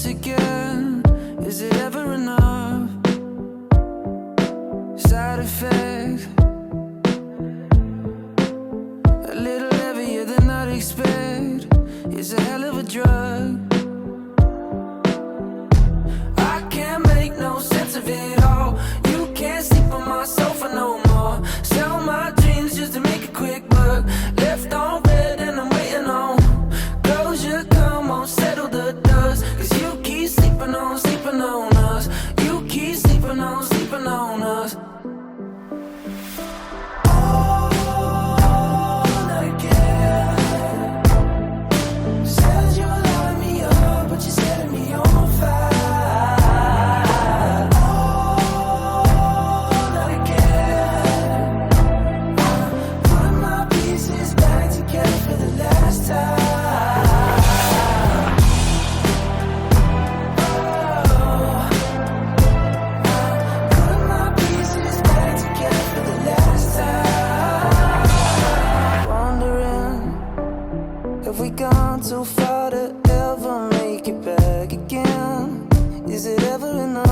this again. Is it ever enough? Side effect, a little heavier than I'd expect. It's a hell of a drug. I can't make no sense of it all. You can't sleep on my sofa no more. Sell my dreams just to make a quick buck. Left on red and I'm waiting on closure. Come on, settle the dust. Cause you keep sleeping on us. You keep sleeping on us. Have we gone too far to ever make it back again? Is it ever enough?